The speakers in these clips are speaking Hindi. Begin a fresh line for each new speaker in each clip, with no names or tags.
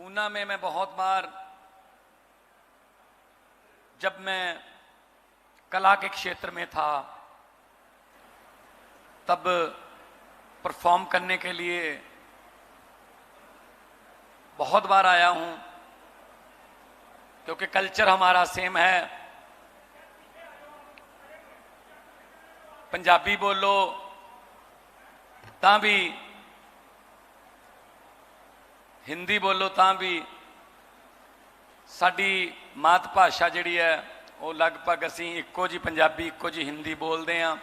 ऊना में मैं बहुत बार, जब मैं कला के क्षेत्र में था तब परफॉर्म करने के लिए बहुत बार आया हूं, क्योंकि कल्चर हमारा सेम है। पंजाबी बोलो तां भी, हिंदी बोलो तां भी, साडी मात भाषा जिहड़ी है वो लगभग असीं इक्को जी पंजाबी इक्को जी हिंदी बोलते हैं।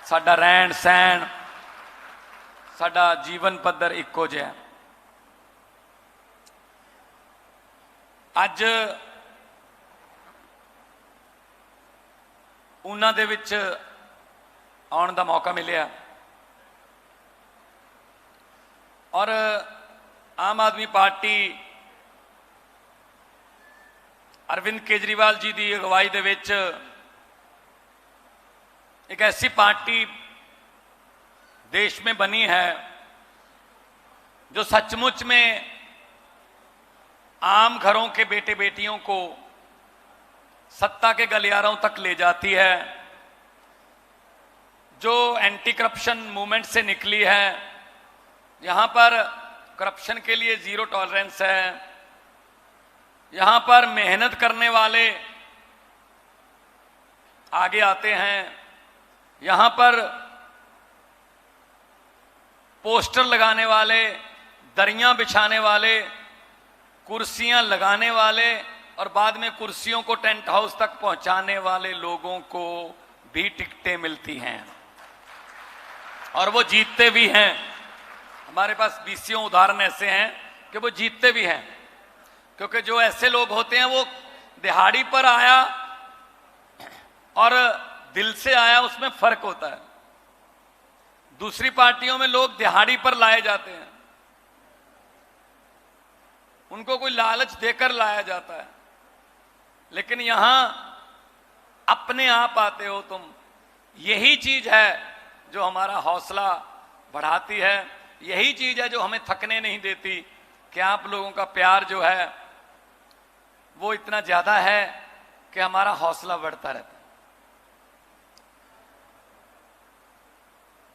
साडा रहन सहन, साडा जीवन पद्धर इक्को जिहा है। अज ऊना दे विच आउण दा मौका मिलिया और आम आदमी पार्टी अरविंद केजरीवाल जी की अगवाई दे विच एक ऐसी पार्टी देश में बनी है जो सचमुच में आम घरों के बेटे बेटियों को सत्ता के गलियारों तक ले जाती है, जो एंटी करप्शन मूवमेंट से निकली है। यहां पर करप्शन के लिए जीरो टॉलरेंस है। यहां पर मेहनत करने वाले आगे आते हैं। यहां पर पोस्टर लगाने वाले, दरियां बिछाने वाले, कुर्सियां लगाने वाले और बाद में कुर्सियों को टेंट हाउस तक पहुंचाने वाले लोगों को भी टिकटें मिलती हैं और वो जीतते भी हैं। हमारे पास बीसियों उदाहरण ऐसे हैं कि वो जीतते भी हैं, क्योंकि जो ऐसे लोग होते हैं वो दिहाड़ी पर आया और दिल से आया, उसमें फर्क होता है। दूसरी पार्टियों में लोग दिहाड़ी पर लाए जाते हैं, उनको कोई लालच देकर लाया जाता है, लेकिन यहां अपने आप आते हो तुम। यही चीज है जो हमारा हौसला बढ़ाती है, यही चीज है जो हमें थकने नहीं देती कि आप लोगों का प्यार जो है वो इतना ज्यादा है कि हमारा हौसला बढ़ता रहता है।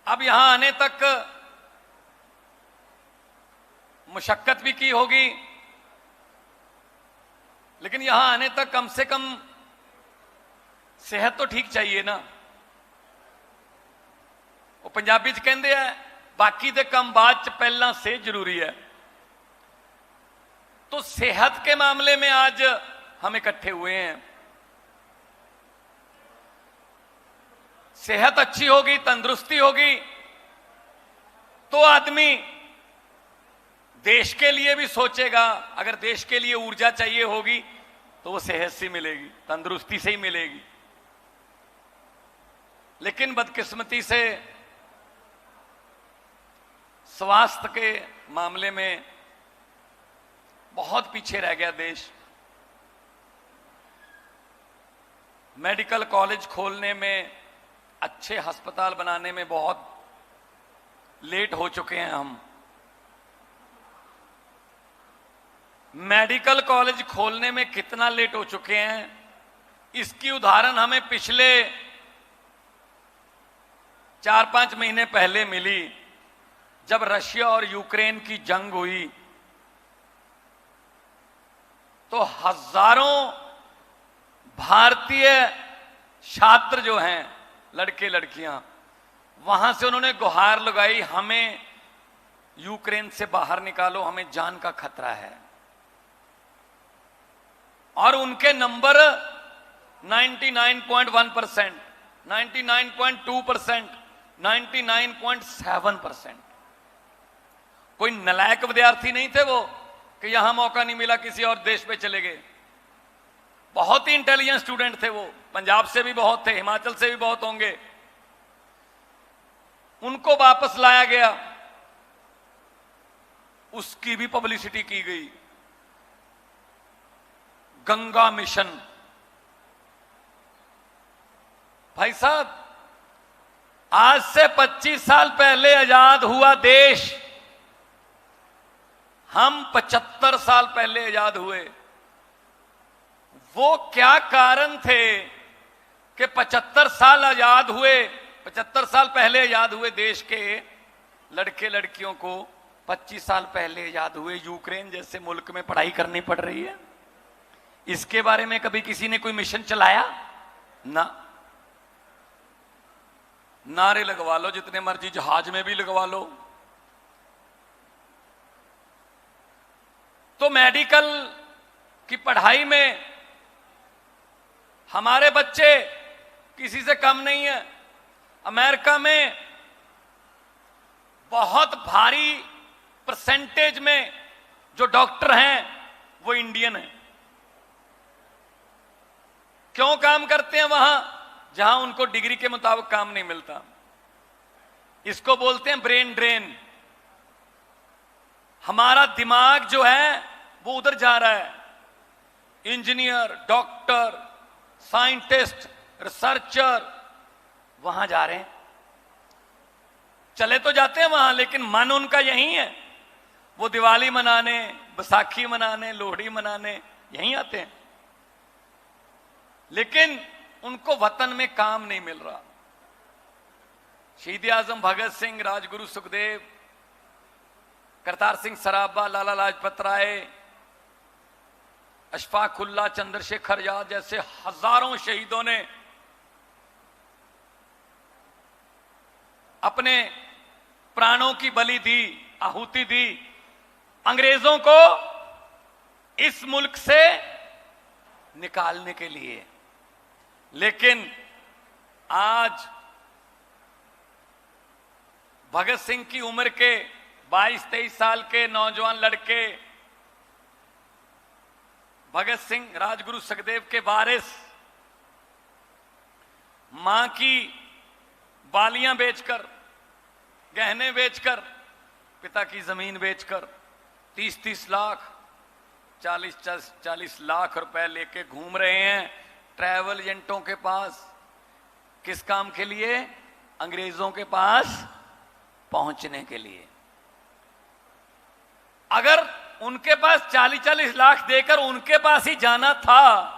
अब यहां आने तक मुशक्कत भी की होगी, लेकिन यहां आने तक कम से कम सेहत तो ठीक चाहिए ना। वो पंजाबी च कहंदे हैं बाकी दे कम बाद च पहला से जरूरी है। तो सेहत के मामले में आज हम इकट्ठे हुए हैं। सेहत अच्छी होगी, तंदुरुस्ती होगी तो आदमी देश के लिए भी सोचेगा। अगर देश के लिए ऊर्जा चाहिए होगी तो वो सेहत से मिलेगी, तंदुरुस्ती से ही मिलेगी। लेकिन बदकिस्मती से स्वास्थ्य के मामले में बहुत पीछे रह गया देश। मेडिकल कॉलेज खोलने में, अच्छे अस्पताल बनाने में बहुत लेट हो चुके हैं हम। मेडिकल कॉलेज खोलने में कितना लेट हो चुके हैं, इसकी उदाहरण हमें पिछले 4-5 महीने पहले मिली, जब रशिया और यूक्रेन की जंग हुई तो हजारों भारतीय छात्र जो हैं, लड़के लड़कियां, वहां से उन्होंने गुहार लगाई, हमें यूक्रेन से बाहर निकालो, हमें जान का खतरा है। और उनके नंबर 99.1%, 99.2%, 99.7%। कोई नलायक विद्यार्थी नहीं थे वो कि यहां मौका नहीं मिला किसी और देश पे चले गए। बहुत ही इंटेलिजेंट स्टूडेंट थे वो। पंजाब से भी बहुत थे, हिमाचल से भी बहुत होंगे। उनको वापस लाया गया, उसकी भी पब्लिसिटी की गई। गंगा मिशन, भाई साहब आज से 25 साल पहले आजाद हुआ देश, हम 75 साल पहले आजाद हुए। वो क्या कारण थे कि 75 साल आजाद हुए, 75 साल पहले आजाद हुए देश के लड़के लड़कियों को 25 साल पहले आजाद हुए यूक्रेन जैसे मुल्क में पढ़ाई करनी पड़ रही है? इसके बारे में कभी किसी ने कोई मिशन चलाया? ना। नारे लगवा लो जितने मर्जी, जहाज में भी लगवा लो। तो मेडिकल की पढ़ाई में हमारे बच्चे किसी से कम नहीं है। अमेरिका में बहुत भारी परसेंटेज में जो डॉक्टर हैं वो इंडियन हैं। क्यों काम करते हैं वहां जहां उनको डिग्री के मुताबिक काम नहीं मिलता? इसको बोलते हैं ब्रेन ड्रेन। हमारा दिमाग जो है वो उधर जा रहा है। इंजीनियर, डॉक्टर, साइंटिस्ट, रिसर्चर वहां जा रहे हैं। चले तो जाते हैं वहां, लेकिन मन उनका यही है। वो दिवाली मनाने, बैसाखी मनाने, लोहड़ी मनाने यहीं आते हैं, लेकिन उनको वतन में काम नहीं मिल रहा। शहीद आजम भगत सिंह, राजगुरु सुखदेव, करतार सिंह सराभा, लाला लाजपत राय, अशफाक उल्लाह, चंद्रशेखर आजाद जैसे हजारों शहीदों ने अपने प्राणों की बलि दी, आहुति दी अंग्रेजों को इस मुल्क से निकालने के लिए। लेकिन आज भगत सिंह की उम्र के 22-23 साल के नौजवान लड़के, भगत सिंह, राजगुरु सुखदेव के वारिस, मां की बालियां बेचकर, गहने बेचकर, पिता की जमीन बेचकर 30-30 लाख, 40-40 लाख रुपए लेके घूम रहे हैं ट्रैवल एजेंटों के पास। किस काम के लिए? अंग्रेजों के पास पहुंचने के लिए। अगर उनके पास 40-40 लाख देकर उनके पास ही जाना था,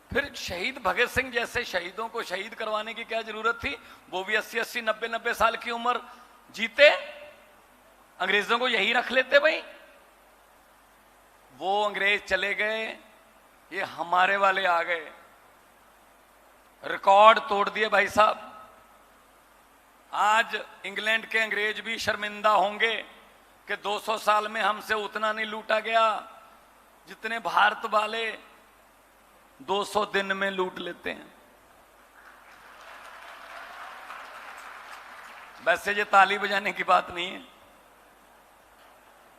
फिर शहीद भगत सिंह जैसे शहीदों को शहीद करवाने की क्या जरूरत थी? वो भी 80-80, 90-90 साल की उम्र जीते, अंग्रेजों को यही रख लेते भाई। वो अंग्रेज चले गए, ये हमारे वाले आ गए, रिकॉर्ड तोड़ दिए भाई साहब। आज इंग्लैंड के अंग्रेज भी शर्मिंदा होंगे कि 200 साल में हमसे उतना नहीं लूटा गया जितने भारत वाले 200 दिन में लूट लेते हैं। वैसे ये ताली बजाने की बात नहीं है,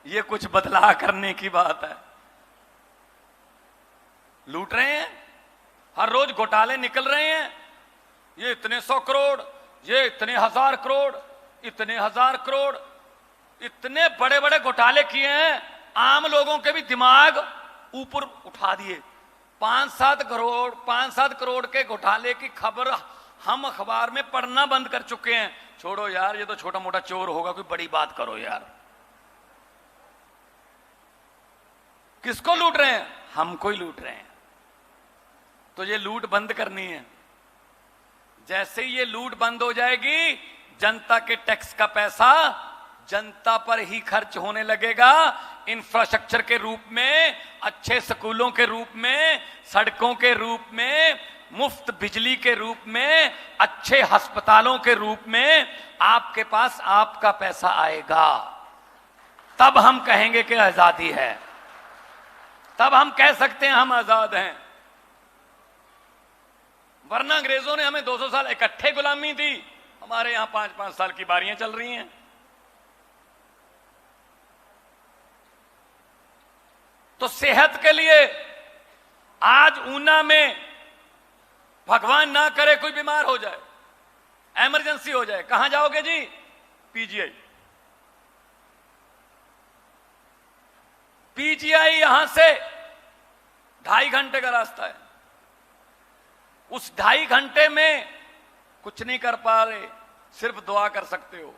ये कुछ बदलाव करने की बात है। लूट रहे हैं, हर रोज घोटाले निकल रहे हैं। ये इतने 100 करोड़, ये इतने 1000 करोड़, इतने 1000 करोड़, इतने बड़े बड़े घोटाले किए हैं, आम लोगों के भी दिमाग ऊपर उठा दिए। 5-7 करोड़ के घोटाले की खबर हम अखबार में पढ़ना बंद कर चुके हैं। छोड़ो यार, ये तो छोटा मोटा चोर होगा, कोई बड़ी बात करो यार। किसको लूट रहे हैं? हमको ही लूट रहे हैं। तो ये लूट बंद करनी है। जैसे ही ये लूट बंद हो जाएगी, जनता के टैक्स का पैसा जनता पर ही खर्च होने लगेगा। इंफ्रास्ट्रक्चर के रूप में, अच्छे स्कूलों के रूप में, सड़कों के रूप में, मुफ्त बिजली के रूप में, अच्छे अस्पतालों के रूप में आपके पास आपका पैसा आएगा। तब हम कहेंगे कि आजादी है, तब हम कह सकते हैं हम आजाद हैं। वरना अंग्रेजों ने हमें 200 साल इकट्ठे गुलामी दी, हमारे यहां 5-5 साल की बारियां चल रही हैं। तो सेहत के लिए आज ऊना में भगवान ना करे कोई बीमार हो जाए, इमरजेंसी हो जाए, कहां जाओगे जी? पीजीआई। पीजीआई यहां से 2.5 घंटे का रास्ता है। उस 2.5 घंटे में कुछ नहीं कर पा रहे, सिर्फ दुआ कर सकते हो।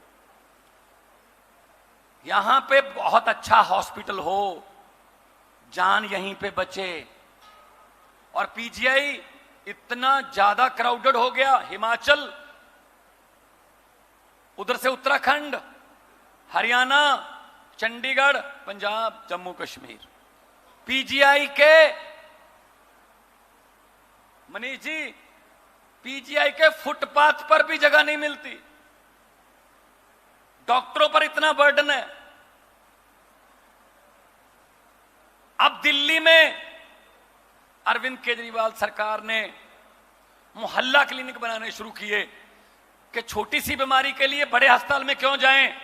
यहां पे बहुत अच्छा हॉस्पिटल हो, जान यहीं पे बचे। और पीजीआई इतना ज्यादा क्राउडेड हो गया, हिमाचल, उधर से उत्तराखंड, हरियाणा, चंडीगढ़, पंजाब, जम्मू कश्मीर, पीजीआई के, मनीष जी, पीजीआई के फुटपाथ पर भी जगह नहीं मिलती। डॉक्टरों पर इतना बर्डन है। अब दिल्ली में अरविंद केजरीवाल सरकार ने मोहल्ला क्लिनिक बनाने शुरू किए कि छोटी सी बीमारी के लिए बड़े अस्पताल में क्यों जाएं।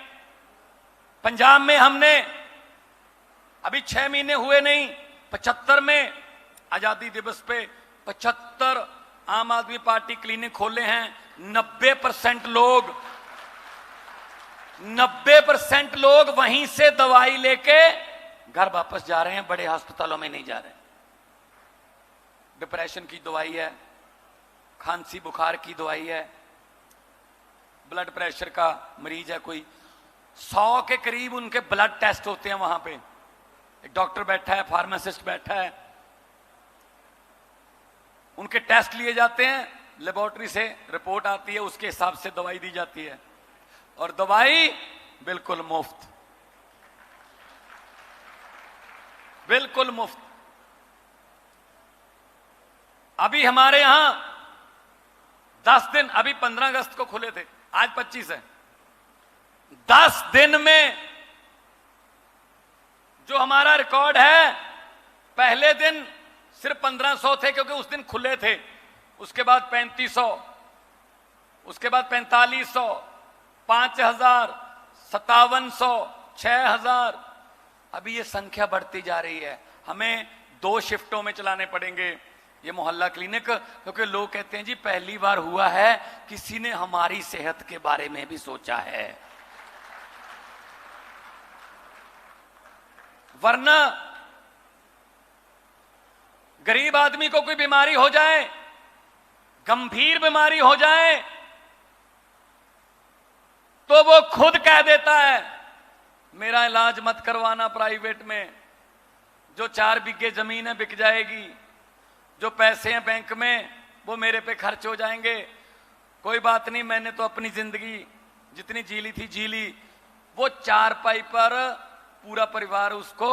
पंजाब में हमने अभी 6 महीने हुए नहीं, 75 में आजादी दिवस पे 75 आम आदमी पार्टी क्लिनिक खोले हैं। 90% लोग वहीं से दवाई लेके घर वापस जा रहे हैं, बड़े अस्पतालों में नहीं जा रहे। डिप्रेशन की दवाई है, खांसी बुखार की दवाई है, ब्लड प्रेशर का मरीज है कोई, 100 के करीब उनके ब्लड टेस्ट होते हैं वहां पे। एक डॉक्टर बैठा है, फार्मासिस्ट बैठा है, उनके टेस्ट लिए जाते हैं, लेबोरेटरी से रिपोर्ट आती है, उसके हिसाब से दवाई दी जाती है, और दवाई बिल्कुल मुफ्त, बिल्कुल मुफ्त। अभी हमारे यहां 10 दिन, अभी 15 अगस्त को खुले थे, आज 25 है, 10 दिन में जो हमारा रिकॉर्ड है, पहले दिन सिर्फ 1500 थे क्योंकि उस दिन खुले थे, उसके बाद 3500, उसके बाद 4500, 5000, 5700, 6000, अभी ये संख्या बढ़ती जा रही है। हमें 2 शिफ्टों में चलाने पड़ेंगे ये मोहल्ला क्लिनिक, क्योंकि लोग कहते हैं जी पहली बार हुआ है किसी ने हमारी सेहत के बारे में भी सोचा है। वरना गरीब आदमी को कोई बीमारी हो जाए, गंभीर बीमारी हो जाए, तो वो खुद कह देता है मेरा इलाज मत करवाना प्राइवेट में, जो 4 बिघे जमीन है बिक जाएगी, जो पैसे हैं बैंक में वो मेरे पे खर्च हो जाएंगे, कोई बात नहीं, मैंने तो अपनी जिंदगी जितनी जी ली थी जी ली। वो 4पाई पर पूरा परिवार उसको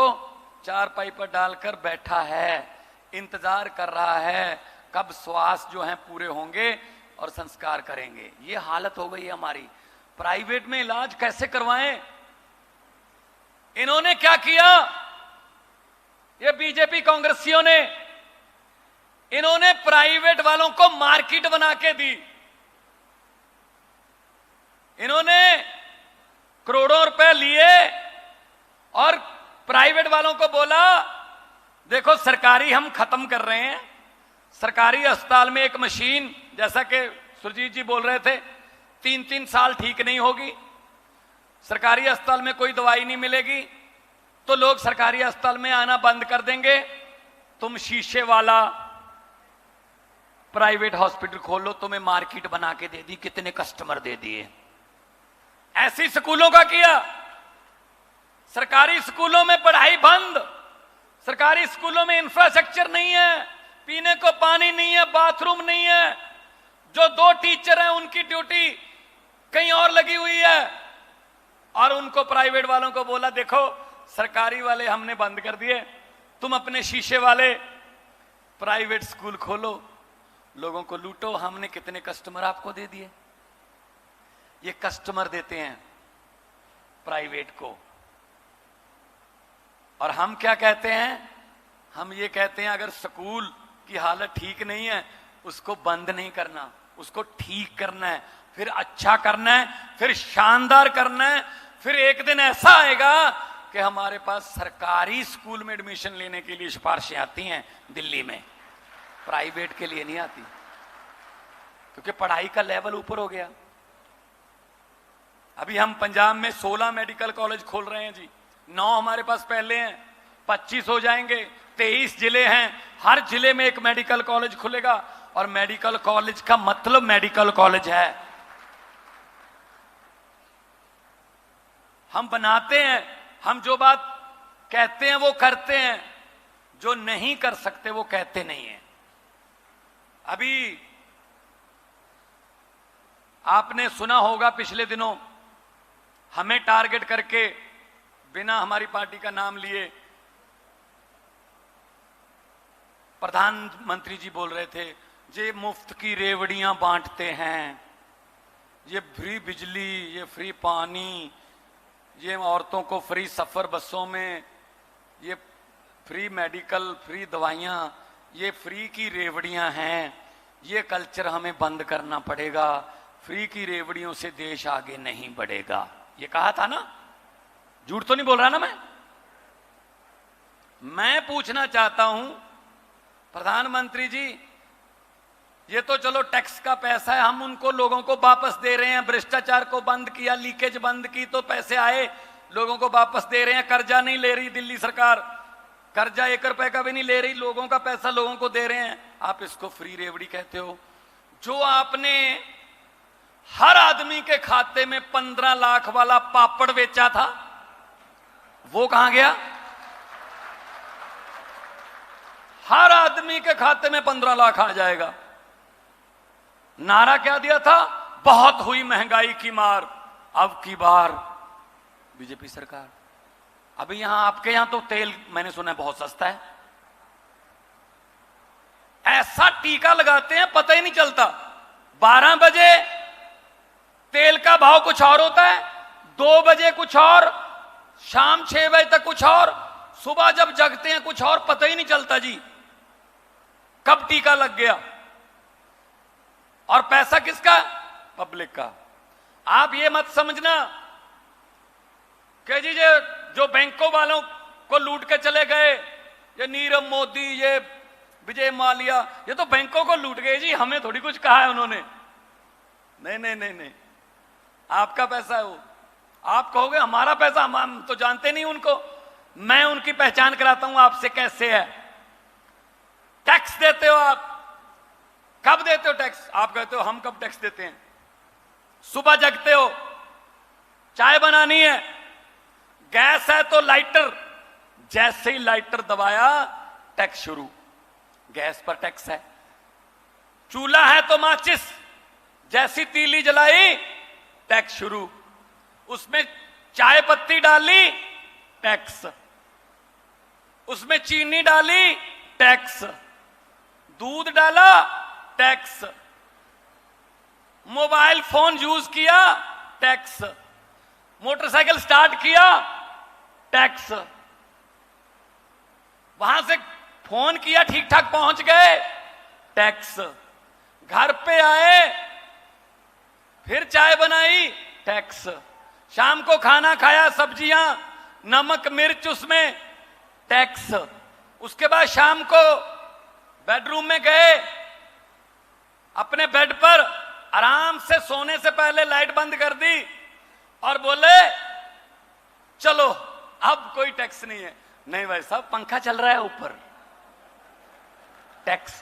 4पाई पर डालकर बैठा है, इंतजार कर रहा है कब श्वास जो हैं पूरे होंगे और संस्कार करेंगे। ये हालत हो गई है हमारी। प्राइवेट में इलाज कैसे करवाएं? इन्होंने क्या किया, ये बीजेपी कांग्रेसियों ने, इन्होंने प्राइवेट वालों को मार्केट बना के दी। इन्होंने करोड़ों रुपए लिए और प्राइवेट वालों को बोला देखो सरकारी हम खत्म कर रहे हैं, सरकारी अस्पताल में एक मशीन, जैसा कि सुरजीत जी बोल रहे थे, 3-3 साल ठीक नहीं होगी, सरकारी अस्पताल में कोई दवाई नहीं मिलेगी, तो लोग सरकारी अस्पताल में आना बंद कर देंगे। तुम शीशे वाला प्राइवेट हॉस्पिटल खोलो, तुम्हें मार्केट बना के दे दी, कितने कस्टमर दे दिए। ऐसी स्कूलों का किया। सरकारी स्कूलों में पढ़ाई बंद, सरकारी स्कूलों में इंफ्रास्ट्रक्चर नहीं है, पीने को पानी नहीं है, बाथरूम नहीं है, जो 2 टीचर हैं उनकी ड्यूटी कहीं और लगी हुई है, और उनको प्राइवेट वालों को बोला देखो सरकारी वाले हमने बंद कर दिए, तुम अपने शीशे वाले प्राइवेट स्कूल खोलो, लोगों को लूटो। हमने कितने कस्टमर आपको दे दिए। ये कस्टमर देते हैं प्राइवेट को, और हम क्या कहते हैं, हम ये कहते हैं अगर स्कूल की हालत ठीक नहीं है उसको बंद नहीं करना, उसको ठीक करना है, फिर अच्छा करना है, फिर शानदार करना है। फिर एक दिन ऐसा आएगा कि हमारे पास सरकारी स्कूल में एडमिशन लेने के लिए सिफारिशें आती हैं दिल्ली में, प्राइवेट के लिए नहीं आती, क्योंकि पढ़ाई का लेवल ऊपर हो गया। अभी हम पंजाब में 16 मेडिकल कॉलेज खोल रहे हैं जी, 9 हमारे पास पहले हैं, 25 हो जाएंगे, 23 जिले हैं, हर जिले में एक मेडिकल कॉलेज खुलेगा। और मेडिकल कॉलेज का मतलब मेडिकल कॉलेज है। हम बनाते हैं, हम जो बात कहते हैं वो करते हैं, जो नहीं कर सकते वो कहते नहीं हैं। अभी आपने सुना होगा पिछले दिनों हमें टारगेट करके बिना हमारी पार्टी का नाम लिए प्रधानमंत्री जी बोल रहे थे ये मुफ्त की रेवड़ियां बांटते हैं, ये फ्री बिजली, ये फ्री पानी, ये औरतों को फ्री सफर बसों में, ये फ्री मेडिकल, फ्री दवाइयां, ये फ्री की रेवड़ियां हैं, ये कल्चर हमें बंद करना पड़ेगा, फ्री की रेवड़ियों से देश आगे नहीं बढ़ेगा। ये कहा था ना, झूठ तो नहीं बोल रहा ना मैं पूछना चाहता हूं प्रधानमंत्री जी, ये तो चलो टैक्स का पैसा है, हम उनको लोगों को वापस दे रहे हैं, भ्रष्टाचार को बंद किया, लीकेज बंद की तो पैसे आए, लोगों को वापस दे रहे हैं, कर्जा नहीं ले रही दिल्ली सरकार, कर्जा 1 रुपए का भी नहीं ले रही, लोगों का पैसा लोगों को दे रहे हैं, आप इसको फ्री रेवड़ी कहते हो। जो आपने हर आदमी के खाते में 15 लाख वाला पापड़ बेचा था वो कहां गया? हर आदमी के खाते में 15 लाख आ जाएगा। नारा क्या दिया था? बहुत हुई महंगाई की मार, अब की बार बीजेपी सरकार। अभी यहां आपके यहां तो तेल मैंने सुना है बहुत सस्ता है, ऐसा टीका लगाते हैं पता ही नहीं चलता। 12 बजे तेल का भाव कुछ और होता है, 2 बजे कुछ और, शाम 6 बजे तक कुछ और, सुबह जब जगते हैं कुछ और, पता ही नहीं चलता जी कब टीका लग गया। और पैसा किसका? पब्लिक का। आप ये मत समझना कि जी जो बैंकों वालों को लूट के चले गए, ये नीरव मोदी, ये विजय माल्या, ये तो बैंकों को लूट गए जी, हमें थोड़ी कुछ कहा है उन्होंने। नहीं नहीं नहीं नहीं, आपका पैसा है वो। आप कहोगे हमारा पैसा, हम तो जानते नहीं उनको। मैं उनकी पहचान कराता हूं आपसे कैसे है। टैक्स देते हो आप, कब देते हो टैक्स? आप कहते हो हम कब टैक्स देते हैं? सुबह जगते हो, चाय बनानी है, गैस है तो लाइटर, जैसे ही लाइटर दबाया टैक्स शुरू, गैस पर टैक्स है। चूल्हा है तो माचिस, जैसी तीली जलाई टैक्स शुरू, उसमें चाय पत्ती डाली टैक्स, उसमें चीनी डाली टैक्स, दूध डाला टैक्स, मोबाइल फोन यूज किया टैक्स, मोटरसाइकिल स्टार्ट किया टैक्स, वहां से फोन किया ठीक ठाक पहुंच गए टैक्स, घर पे आए फिर चाय बनाई टैक्स, शाम को खाना खाया, सब्जियां, नमक मिर्च उसमें टैक्स, उसके बाद शाम को बेडरूम में गए, अपने बेड पर आराम से सोने से पहले लाइट बंद कर दी और बोले चलो अब कोई टैक्स नहीं है। नहीं भाई साहब, पंखा चल रहा है ऊपर, टैक्स,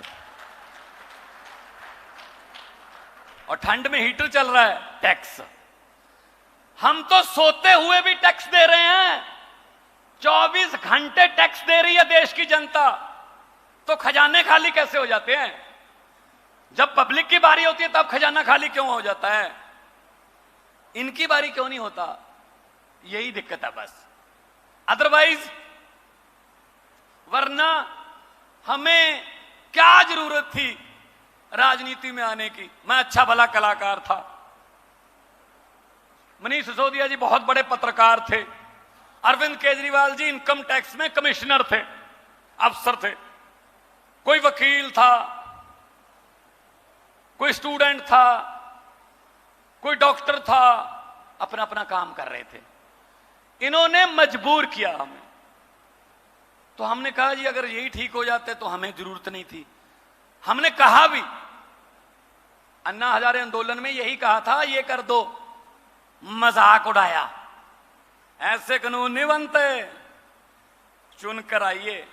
और ठंड में हीटर चल रहा है, टैक्स। हम तो सोते हुए भी टैक्स दे रहे हैं, 24 घंटे टैक्स दे रही है देश की जनता, तो खजाने खाली कैसे हो जाते हैं? जब पब्लिक की बारी होती है तब खजाना खाली क्यों हो जाता है? इनकी बारी क्यों नहीं होता? यही दिक्कत है बस। अदरवाइज वरना हमें क्या जरूरत थी राजनीति में आने की? मैं अच्छा भला कलाकार था, मनीष सिसोदिया जी बहुत बड़े पत्रकार थे, अरविंद केजरीवाल जी इनकम टैक्स में कमिश्नर थे, अफसर थे, कोई वकील था, कोई स्टूडेंट था, कोई डॉक्टर था, अपना अपना काम कर रहे थे। इन्होंने मजबूर किया हमें, तो हमने कहा जी अगर यही ठीक हो जाते तो हमें जरूरत नहीं थी। हमने कहा भी, अन्ना हजारे आंदोलन में यही कहा था, ये कर दो, मजाक उड़ाया, ऐसे कानून नहीं बनते, चुन कर आइए।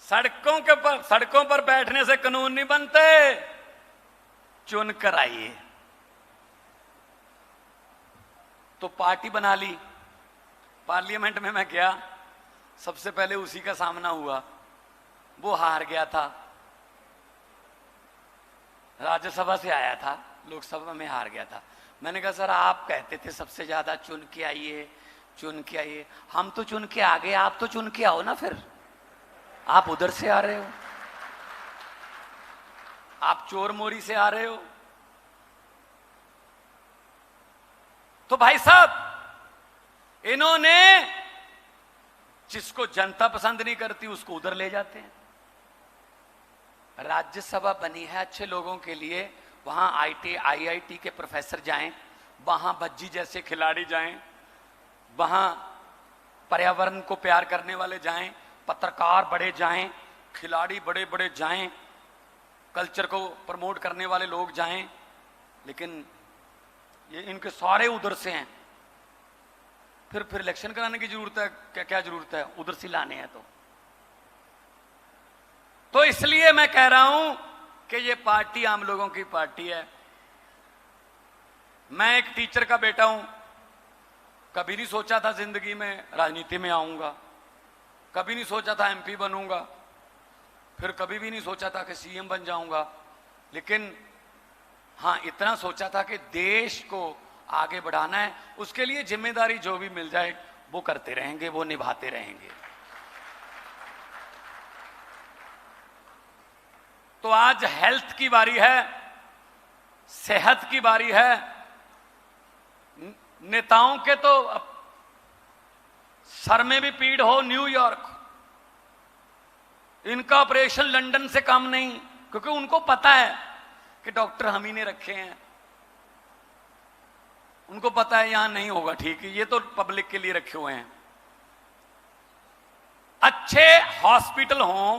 सड़कों पर बैठने से कानून नहीं बनते, चुन कर आइए। तो पार्टी बना ली, पार्लियामेंट में मैं गया, सबसे पहले उसी का सामना हुआ, वो हार गया था, राज्यसभा से आया था, लोकसभा में हार गया था। मैंने कहा सर आप कहते थे सबसे ज्यादा चुन के आइए, चुन के आइए, हम तो चुन के आ गए, आप तो चुन के आओ ना, फिर आप उधर से आ रहे हो, आप चोर मोरी से आ रहे हो। तो भाई साहब इन्होंने जिसको जनता पसंद नहीं करती उसको उधर ले जाते हैं। राज्यसभा बनी है अच्छे लोगों के लिए, वहां आईआईटी के प्रोफेसर जाएं, वहां भज्जी जैसे खिलाड़ी जाएं, वहां पर्यावरण को प्यार करने वाले जाएं, पत्रकार बड़े जाएं, खिलाड़ी बड़े बड़े जाएं, कल्चर को प्रमोट करने वाले लोग जाएं, लेकिन ये इनके सारे उधर से हैं। फिर इलेक्शन कराने की जरूरत है क्या? क्या जरूरत है? उधर से लाने हैं तो इसलिए मैं कह रहा हूं कि ये पार्टी आम लोगों की पार्टी है। मैं एक टीचर का बेटा हूं, कभी नहीं सोचा था जिंदगी में राजनीति में आऊंगा, कभी नहीं सोचा था एमपी बनूंगा, फिर कभी भी नहीं सोचा था कि सीएम बन जाऊंगा, लेकिन हाँ इतना सोचा था कि देश को आगे बढ़ाना है, उसके लिए जिम्मेदारी जो भी मिल जाए वो करते रहेंगे, वो निभाते रहेंगे। तो आज हेल्थ की बारी है, सेहत की बारी है। नेताओं के तो सर में भी पीड़ हो न्यूयॉर्क, इनका ऑपरेशन लंदन से कम नहीं, क्योंकि उनको पता है कि डॉक्टर हम ही ने रखे हैं, उनको पता है यहां नहीं होगा ठीक, ये तो पब्लिक के लिए रखे हुए हैं। अच्छे हॉस्पिटल हों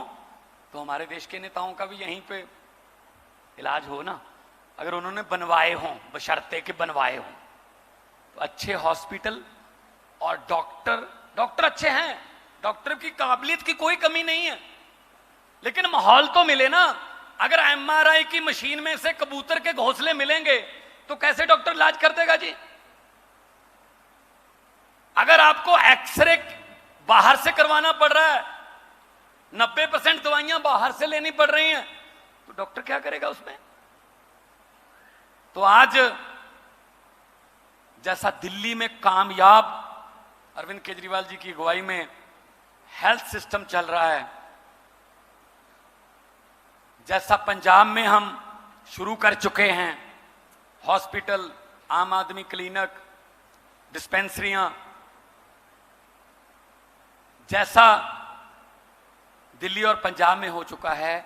तो हमारे देश के नेताओं का भी यहीं पे इलाज हो ना, अगर उन्होंने बनवाए हों, बशर्ते कि बनवाए हों, तो अच्छे हॉस्पिटल और डॉक्टर अच्छे हैं, डॉक्टर की काबिलियत की कोई कमी नहीं है, लेकिन माहौल तो मिले ना। अगर एमआरआई की मशीन में से कबूतर के घोंसले मिलेंगे तो कैसे डॉक्टर इलाज कर देगा जी? अगर आपको एक्सरे बाहर से करवाना पड़ रहा है, 90% दवाइयां बाहर से लेनी पड़ रही हैं, तो डॉक्टर क्या करेगा उसमें? तो आज जैसा दिल्ली में कामयाब अरविंद केजरीवाल जी की अगुवाई में हेल्थ सिस्टम चल रहा है, जैसा पंजाब में हम शुरू कर चुके हैं, हॉस्पिटल, आम आदमी क्लिनिक, डिस्पेंसरियां, जैसा दिल्ली और पंजाब में हो चुका है,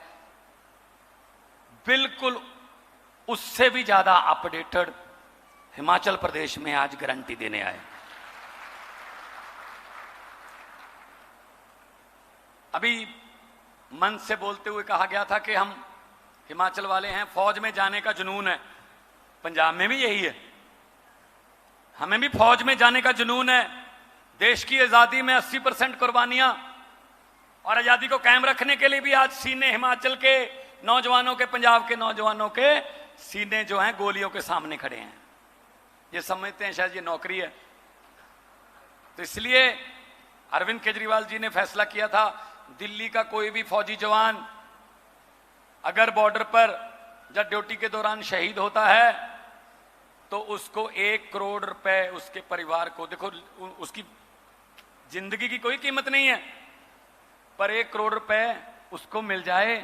बिल्कुल उससे भी ज्यादा अपडेटेड हिमाचल प्रदेश में आज गारंटी देने आए। अभी मन से बोलते हुए कहा गया था कि हम हिमाचल वाले हैं, फौज में जाने का जुनून है, पंजाब में भी यही है, हमें भी फौज में जाने का जुनून है। देश की आजादी में 80% कुर्बानियां, और आजादी को कायम रखने के लिए भी आज सीने हिमाचल के नौजवानों के, पंजाब के नौजवानों के सीने जो हैं गोलियों के सामने खड़े हैं। ये समझते हैं शायद ये नौकरी है। तो इसलिए अरविंद केजरीवाल जी ने फैसला किया था, दिल्ली का कोई भी फौजी जवान अगर बॉर्डर पर जब ड्यूटी के दौरान शहीद होता है तो उसको 1 करोड़ रुपए उसके परिवार को, देखो उसकी जिंदगी की कोई कीमत नहीं है, पर 1 करोड़ रुपए उसको मिल जाए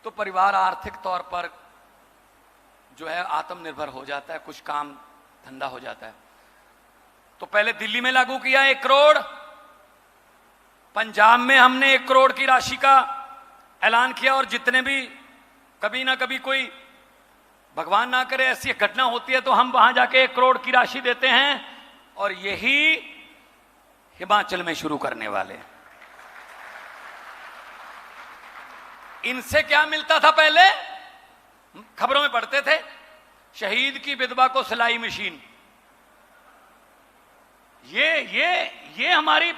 तो परिवार आर्थिक तौर पर जो है आत्मनिर्भर हो जाता है, कुछ काम धंधा हो जाता है। तो पहले दिल्ली में लागू किया 1 करोड़, पंजाब में हमने 1 करोड़ की राशि का ऐलान किया, और जितने भी कभी ना कभी कोई भगवान ना करे ऐसी घटना होती है तो हम वहां जाके 1 करोड़ की राशि देते हैं, और यही हिमाचल में शुरू करने वाले। इनसे क्या मिलता था पहले? खबरों में पढ़ते थे, शहीद की विधवा को सिलाई मशीन। ये हमारी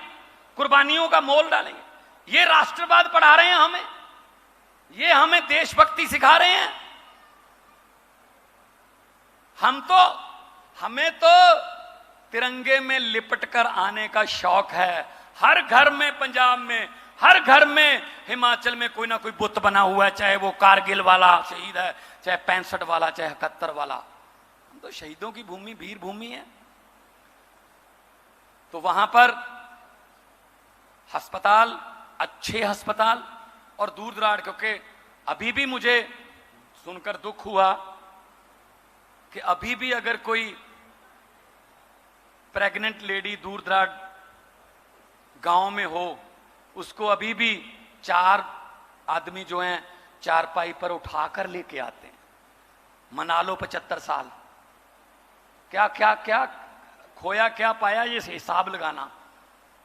कुर्बानियों का मोल डालेंगे, ये राष्ट्रवाद पढ़ा रहे हैं हमें, ये हमें देशभक्ति सिखा रहे हैं। हमें तो तिरंगे में लिपटकर आने का शौक है। हर घर में, पंजाब में हर घर में, हिमाचल में कोई ना कोई बुत बना हुआ है, चाहे वो कारगिल वाला शहीद है, चाहे 65 वाला, चाहे 71 वाला। हम तो शहीदों की भूमि, वीर भूमि है। तो वहां पर अस्पताल, अच्छे अस्पताल और दूर दराज, क्योंकि अभी भी मुझे सुनकर दुख हुआ कि अभी भी अगर कोई प्रेग्नेंट लेडी दूर दराज गांव में हो, उसको अभी भी 4 आदमी जो हैं चारपाई पर उठाकर लेके आते हैं। मना लो 75 साल, क्या क्या क्या खोया, क्या पाया, ये हिसाब लगाना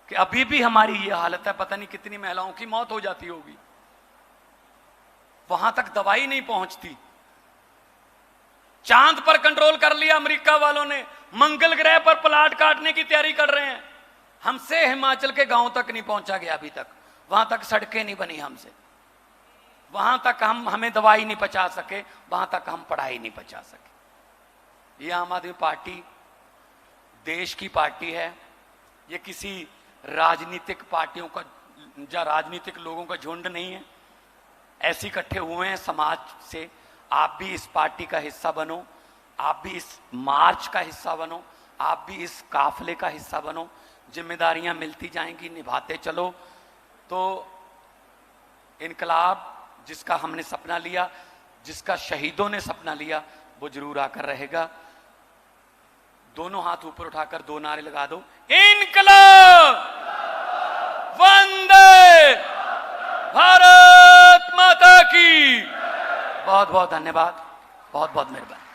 कि अभी भी हमारी ये हालत है। पता नहीं कितनी महिलाओं की मौत हो जाती होगी, वहां तक दवाई नहीं पहुंचती। चांद पर कंट्रोल कर लिया अमेरिका वालों ने, मंगल ग्रह पर प्लाट काटने की तैयारी कर रहे हैं। हमसे हिमाचल के गांव तक नहीं पहुंचा गया अभी तक, वहां तक सड़कें नहीं बनी हमसे, वहां तक हमें दवाई नहीं पहुंचा सके, वहां तक हम पढ़ाई नहीं पहुंचा सके। ये आम आदमी पार्टी देश की पार्टी है, ये किसी राजनीतिक पार्टियों का या राजनीतिक लोगों का झुंड नहीं है। ऐसे इकट्ठे हुए हैं समाज से। आप भी इस पार्टी का हिस्सा बनो, आप भी इस मार्च का हिस्सा बनो, आप भी इस काफले का हिस्सा बनो। जिम्मेदारियां मिलती जाएंगी, निभाते चलो। तो इनकलाब जिसका हमने सपना लिया, जिसका शहीदों ने सपना लिया, वो जरूर आकर रहेगा। दोनों हाथ ऊपर उठाकर 2 नारे लगा दो, इनकलाब, वंदे भारत माता की। बहुत बहुत धन्यवाद, बहुत बहुत मेहरबानी।